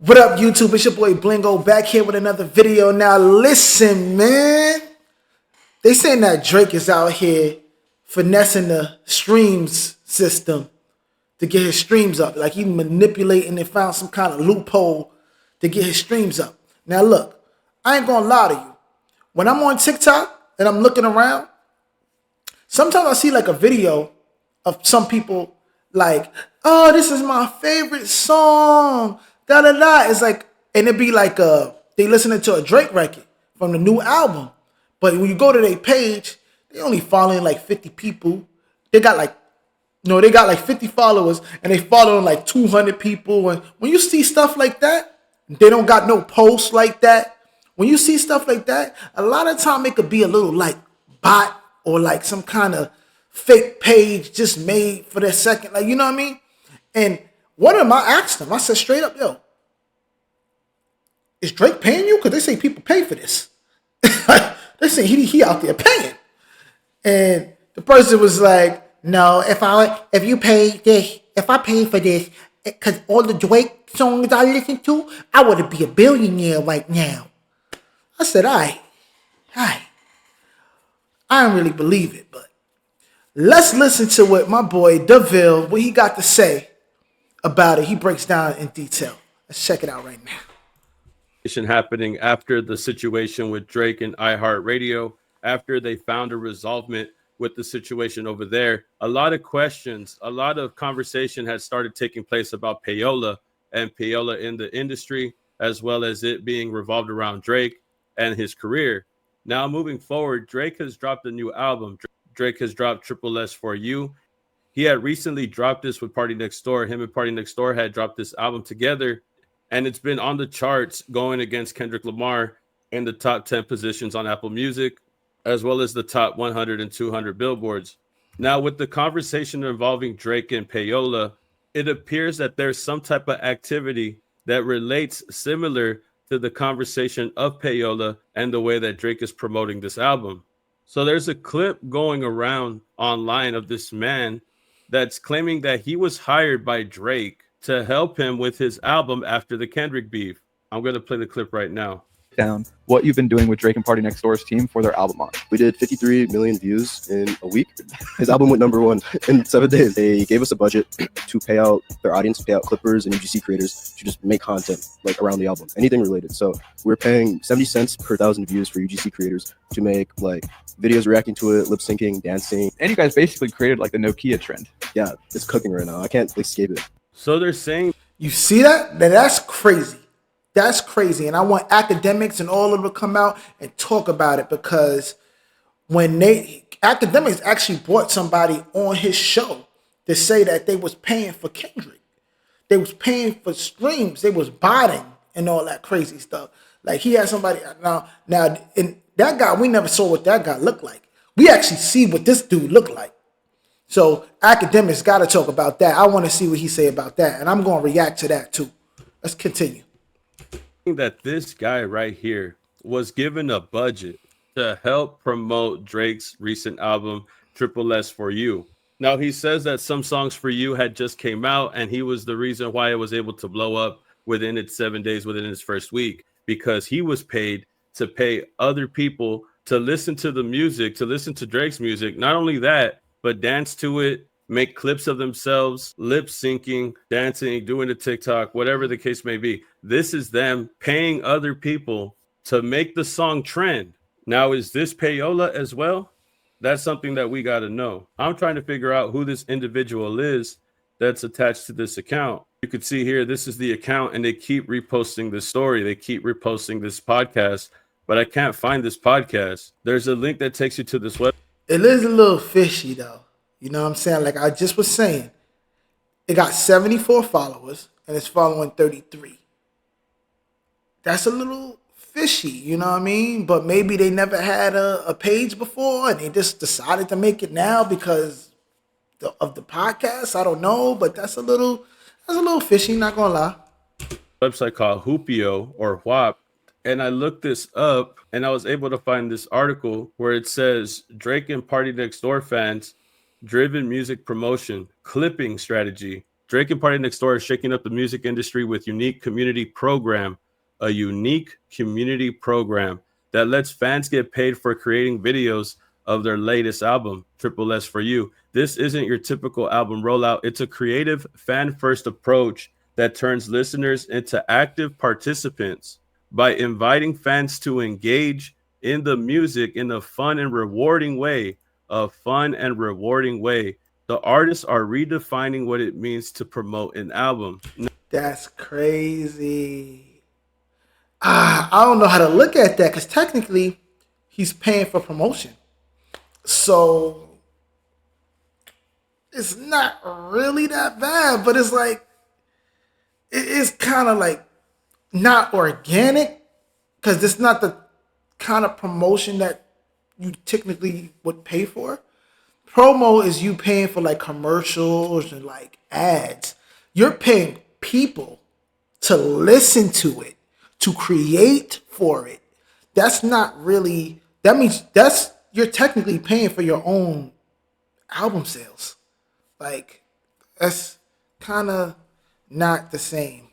What up, YouTube? It's your boy Blingo back here with another video. Now, listen, man. They saying that Drake is out here finessing the streams system to get his streams up. Like he manipulating and found some kind of loophole to get his streams up. Now, look, I ain't gonna lie to you. When I'm on TikTok and I'm looking around, sometimes I see like a video of some people like, oh, this is my favorite song. Da da da. It's like, and it'd be like they listening to a Drake record from the new album. But when you go to their page, they only following like 50 people. They got like 50 followers and they following like 200 people. And when you see stuff like that, they don't got no posts like that. When you see stuff like that, a lot of time it could be a little like bot or like some kind of fake page just made for that second. Like, you know what I mean? And one of them, I asked them, I said straight up, yo, is Drake paying you? Because they say people pay for this. They say he out there paying. And the person was like, no, if I pay for this, because all the Drake songs I listen to, I would be a billionaire right now. I said, I don't really believe it, but let's listen to what my boy DeVille, what he got to say about it. He breaks down in detail. Let's check it out right now. Happening after the situation with Drake and iHeartRadio, after they found a resolvement with the situation over there, a lot of questions, a lot of conversation had started taking place about payola and payola in the industry, as well as it being revolved around Drake and his career. Now, moving forward, Drake has dropped a new album. Drake has dropped Triple S for You. He had recently dropped this with Party Next Door. Him and Party Next Door had dropped this album together, and it's been on the charts going against Kendrick Lamar in the top 10 positions on Apple Music, as well as the top 100 and 200 billboards. Now, with the conversation involving Drake and payola, it appears that there's some type of activity that relates similar to the conversation of payola and the way that Drake is promoting this album. So there's a clip going around online of this man that's claiming that he was hired by Drake to help him with his album after the Kendrick beef. I'm going to play the clip right now. Down what you've been doing with Drake and Party Next Door's team for their album on. We did 53 million views in a week. His album went #1 in 7 days. They gave us a budget to pay out their audience, pay out clippers and UGC creators to just make content like around the album, anything related. So we're paying 70 cents per 1,000 views for UGC creators to make like videos reacting to it, lip syncing, dancing. And you guys basically created like the Nokia trend. Yeah, it's cooking right now. I can't escape it. So they're saying, you see that? Now that's crazy. That's crazy. And I want academics and all of them to come out and talk about it, because when academics actually brought somebody on his show to say that they was paying for Kendrick. They was paying for streams. They was botting and all that crazy stuff. Like he had somebody now and that guy, we never saw what that guy looked like. We actually see what this dude looked like. So academics got to talk about that. I want to see what he say about that. And I'm going to react to that too. Let's continue. That this guy right here was given a budget to help promote Drake's recent album, Triple S for You. Now, he says that some songs for You had just came out, and he was the reason why it was able to blow up within its 7 days, within its first week, because he was paid to pay other people to listen to the music, to listen to Drake's music. Not only that, but dance to it, make clips of themselves, lip syncing, dancing, doing the TikTok, whatever the case may be. This is them paying other people to make the song trend. Now, is this payola as well? That's something that we got to know. I'm trying to figure out who this individual is that's attached to this account. You could see here, this is the account, and they keep reposting this story. They keep reposting this podcast, but I can't find this podcast. There's a link that takes you to this web. It is a little fishy though. You know what I'm saying? Like I just was saying, it got 74 followers and it's following 33. That's a little fishy, you know what I mean? But maybe they never had a page before and they just decided to make it now because of the podcast. I don't know, but that's a little fishy, not gonna lie. Website called Hoopio or WAP. And I looked this up and I was able to find this article where it says Drake and Party Next Door fans driven music promotion clipping strategy Drake and Party Next Door are shaking up the music industry with a unique community program that lets fans get paid for creating videos of their latest album, Triple S for You. This isn't your typical album rollout. It's a creative, fan-first approach that turns listeners into active participants by inviting fans to engage in the music in a fun and rewarding way. The artists are redefining what it means to promote an album. That's crazy. I don't know how to look at that because technically he's paying for promotion. So it's not really that bad, but it's like, it is kind of like not organic because it's not the kind of promotion that you technically would pay for. Promo is you paying for like commercials and like ads. You're paying people to listen to it, to create for it. That's not really, that means you're technically paying for your own album sales. Like, that's kind of not the same.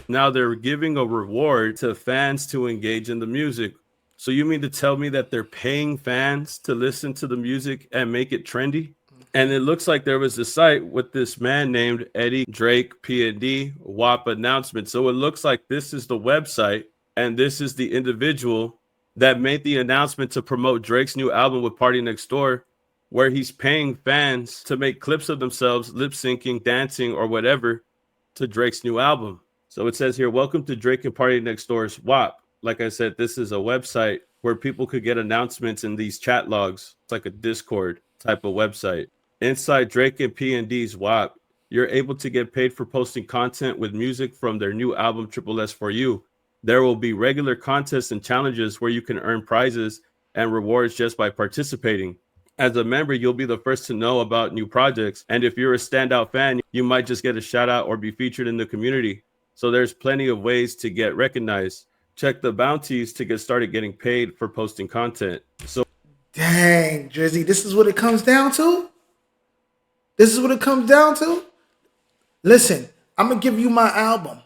Now they're giving a reward to fans to engage in the music. So you mean to tell me that they're paying fans to listen to the music and make it trendy? And it looks like there was a site with this man named Eddie Drake P&D WAP announcement. So it looks like this is the website and this is the individual that made the announcement to promote Drake's new album with Party Next Door, where he's paying fans to make clips of themselves lip syncing, dancing, or whatever to Drake's new album. So it says here, welcome to Drake and Party Next Door's WAP. Like I said, this is a website where people could get announcements in these chat logs. It's like a Discord type of website. Inside Drake and P&D's WAP, you're able to get paid for posting content with music from their new album, Triple S for You. There will be regular contests and challenges where you can earn prizes and rewards just by participating. As a member, you'll be the first to know about new projects. And if you're a standout fan, you might just get a shout out or be featured in the community. So there's plenty of ways to get recognized. Check the bounties to get started getting paid for posting content. So, dang, Drizzy, this is what it comes down to? This is what it comes down to? Listen, I'm going to give you my album.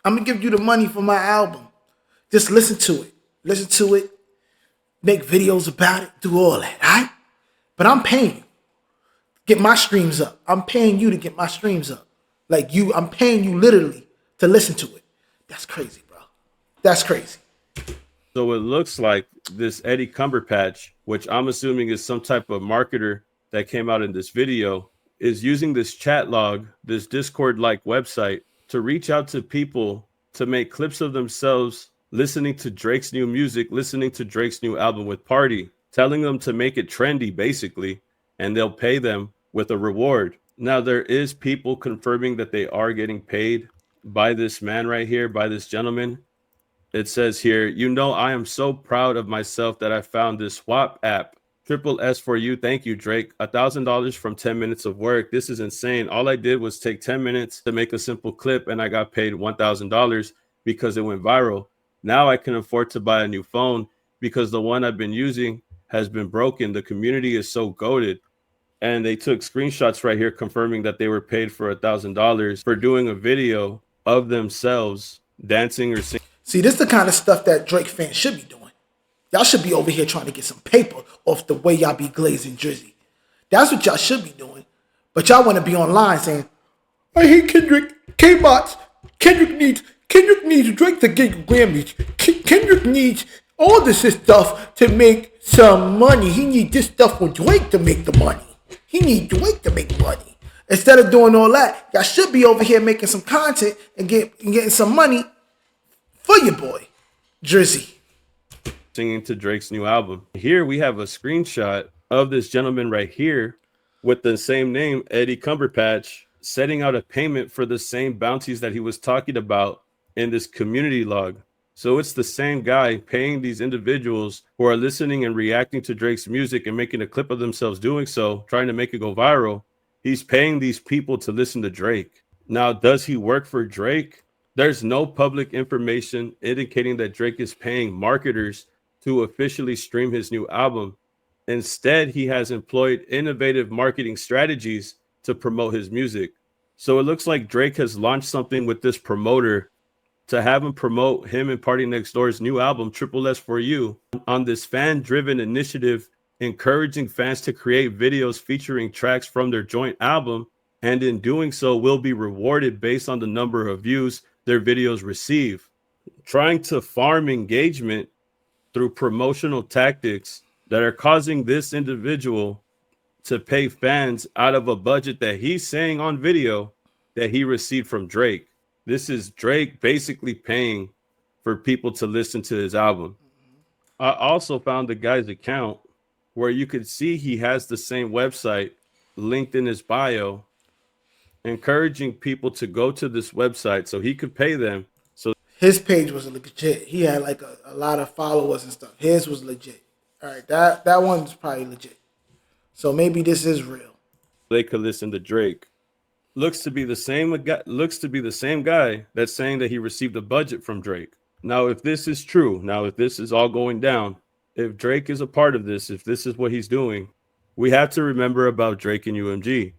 I'm going to give you the money for my album. Just listen to it. Listen to it. Make videos about it. Do all that, all right? But I'm paying you. Get my streams up. I'm paying you to get my streams up. Like you, I'm paying you literally to listen to it. That's crazy, bro. That's crazy. So it looks like this Eddie Cumberpatch, which I'm assuming is some type of marketer that came out in this video, is using this chat log, this Discord-like website, to reach out to people to make clips of themselves listening to Drake's new music, listening to Drake's new album with Party, telling them to make it trendy, basically, and they'll pay them with a reward. Now, there is people confirming that they are getting paid by this man right here, by this gentleman. It says here, you know, I am so proud of myself that I found this swap app. Triple S for You. Thank you, Drake. $1,000 from 10 minutes of work. This is insane. All I did was take 10 minutes to make a simple clip and I got paid $1,000 because it went viral. Now I can afford to buy a new phone because the one I've been using has been broken. The community is so goated. And they took screenshots right here confirming that they were paid for $1,000 for doing a video of themselves dancing or singing. See, this is the kind of stuff that Drake fans should be doing. Y'all should be over here trying to get some paper off the way y'all be glazing Drizzy. That's what y'all should be doing. But y'all want to be online saying, I hate Kendrick, K-Bots, Kendrick needs Drake to get Grammys. Kendrick needs all this stuff to make some money. He needs this stuff for Drake to make the money. He needs Drake to make money. Instead of doing all that, y'all should be over here making some content and getting some money for your boy, Drizzy. Singing to Drake's new album. Here we have a screenshot of this gentleman right here with the same name, Eddie Cumberpatch, setting out a payment for the same bounties that he was talking about in this community log. So it's the same guy paying these individuals who are listening and reacting to Drake's music and making a clip of themselves doing so, trying to make it go viral. He's paying these people to listen to Drake. Now, does he work for Drake? There's no public information indicating that Drake is paying marketers to officially stream his new album. Instead, he has employed innovative marketing strategies to promote his music. So it looks like Drake has launched something with this promoter to have him promote him and Party Next Door's new album, Triple S For You, on this fan-driven initiative, encouraging fans to create videos featuring tracks from their joint album, and in doing so will be rewarded based on the number of views their videos receive. Trying to farm engagement through promotional tactics that are causing this individual to pay fans out of a budget that he's saying on video that he received from Drake. This is Drake basically paying for people to listen to his album. I also found the guy's account where you could see he has the same website linked in his bio, encouraging people to go to this website so he could pay them. So His page was legit. He had like a lot of followers and stuff. His was legit. All right, that one's probably legit. So maybe this is real. they could listen to Drake. Looks to be the same guy that's saying that he received a budget from Drake. Now, if this is true, if this is all going down, if Drake is a part of this, if this is what he's doing, we have to remember about Drake and UMG.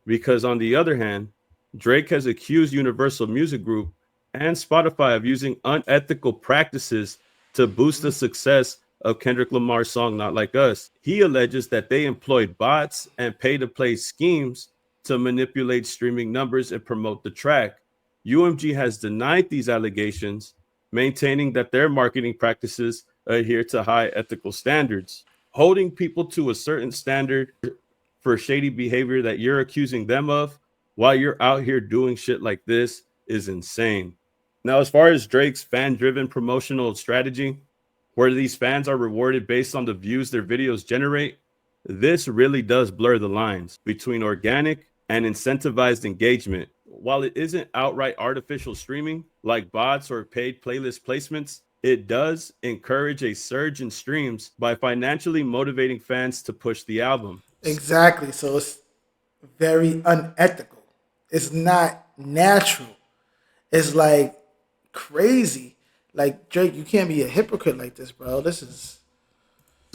Because on the other hand, Drake has accused Universal Music Group and Spotify of using unethical practices to boost the success of Kendrick Lamar's song Not Like Us. He alleges that they employed bots and pay-to-play schemes to manipulate streaming numbers and promote the track. UMG has denied these allegations, maintaining that their marketing practices adhere to high ethical standards. Holding people to a certain standard for shady behavior that you're accusing them of while you're out here doing shit like this is insane. Now, as far as Drake's fan-driven promotional strategy, where these fans are rewarded based on the views their videos generate, this really does blur the lines between organic and incentivized engagement. While it isn't outright artificial streaming like bots or paid playlist placements, it does encourage a surge in streams by financially motivating fans to push the album. Exactly. So it's very unethical. It's not natural. It's like crazy. Like, Drake, you can't be a hypocrite like this, bro. This is...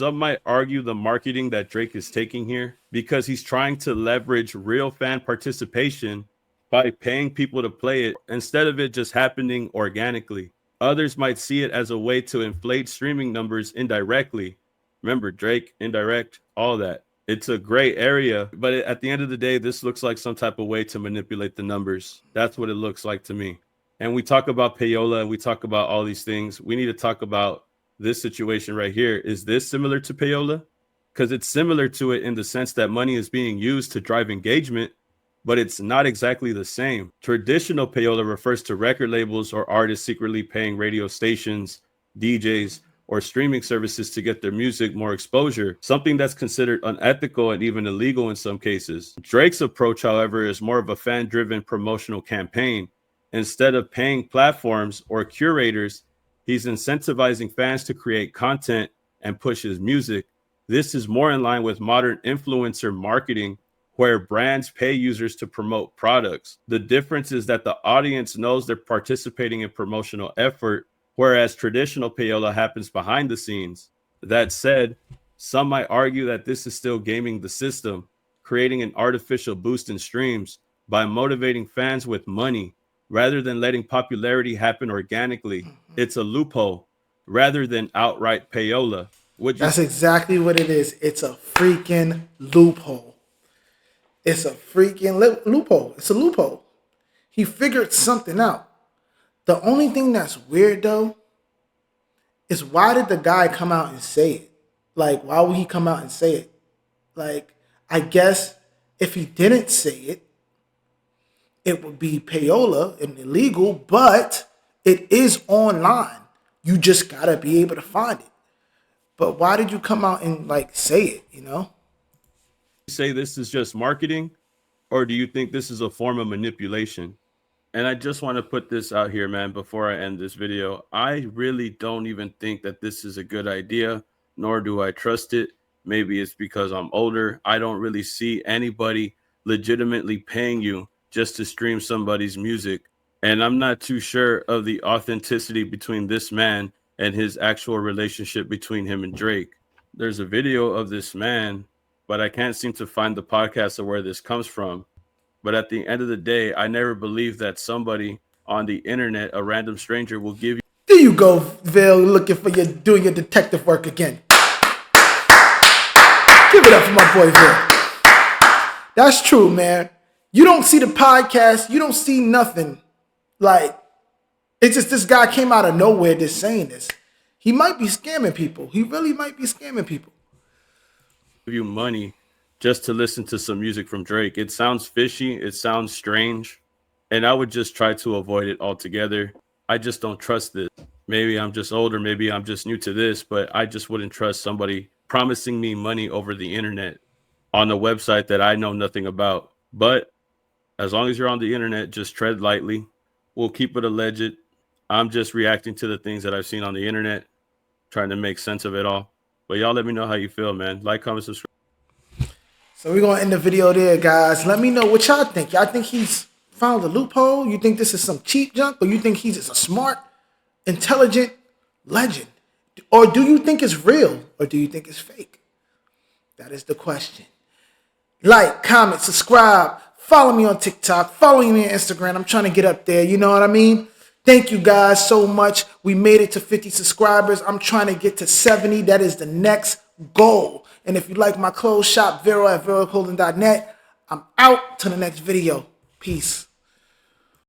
Some might argue the marketing that Drake is taking here because he's trying to leverage real fan participation by paying people to play it instead of it just happening organically. Others might see it as a way to inflate streaming numbers indirectly. Remember, Drake, indirect, all that. It's a gray area, but at the end of the day, this looks like some type of way to manipulate the numbers. That's what it looks like to me. And we talk about payola and we talk about all these things. We need to talk about this situation right here. Is this similar to payola? Because it's similar to it in the sense that money is being used to drive engagement, but it's not exactly the same. Traditional payola refers to record labels or artists secretly paying radio stations, DJs, or streaming services to get their music more exposure, something that's considered unethical and even illegal in some cases. Drake's approach, however, is more of a fan-driven promotional campaign. Instead of paying platforms or curators, he's incentivizing fans to create content and push his music. This is more in line with modern influencer marketing, where brands pay users to promote products. The difference is that the audience knows they're participating in promotional effort, whereas traditional payola happens behind the scenes. That said, some might argue that this is still gaming the system, creating an artificial boost in streams by motivating fans with money rather than letting popularity happen organically. It's a loophole rather than outright payola. That's exactly what it is. It's a freaking loophole. It's a freaking loophole. It's a loophole. He figured something out. The only thing that's weird, though, is why did the guy come out and say it? Like, why would he come out and say it? Like, I guess if he didn't say it, it would be payola and illegal, but it is online. You just gotta be able to find it. But why did you come out and like say it, you know? Say this is just marketing, or do you think this is a form of manipulation? And I just want to put this out here, man, before I end this video. I really don't even think that this is a good idea, nor do I trust it. Maybe it's because I'm older. I don't really see anybody legitimately paying you just to stream somebody's music. And I'm not too sure of the authenticity between this man and his actual relationship between him and Drake. There's a video of this man, but I can't seem to find the podcast of where this comes from. But at the end of the day, I never believed that somebody on the internet, a random stranger, will give you. There you go, Ville, looking for doing your detective work again. Give it up for my boy Ville. That's true, man. You don't see the podcast. You don't see nothing. Like, it's just this guy came out of nowhere just saying this. He might be scamming people. He really might be scamming people. Give you money just to listen to some music from Drake. It sounds fishy. It sounds strange. And I would just try to avoid it altogether. I just don't trust this. Maybe I'm just older. Maybe I'm just new to this, but I just wouldn't trust somebody promising me money over the internet on a website that I know nothing about. But as long as you're on the internet, just tread lightly. We'll keep it alleged. I'm just reacting to the things that I've seen on the internet, trying to make sense of it all. But y'all let me know how you feel, man. Like, comment, subscribe. So we're going to end the video there, guys. Let me know what y'all think. Y'all think he's found a loophole? You think this is some cheap junk? Or you think he's just a smart, intelligent legend? Or do you think it's real? Or do you think it's fake? That is the question. Like, comment, subscribe. Follow me on TikTok. Follow me on Instagram. I'm trying to get up there. You know what I mean? Thank you guys so much. We made it to 50 subscribers. I'm trying to get to 70. That is the next goal. And if you like my clothes, shop Vero at veroclothing.net. I'm out to the next video. Peace.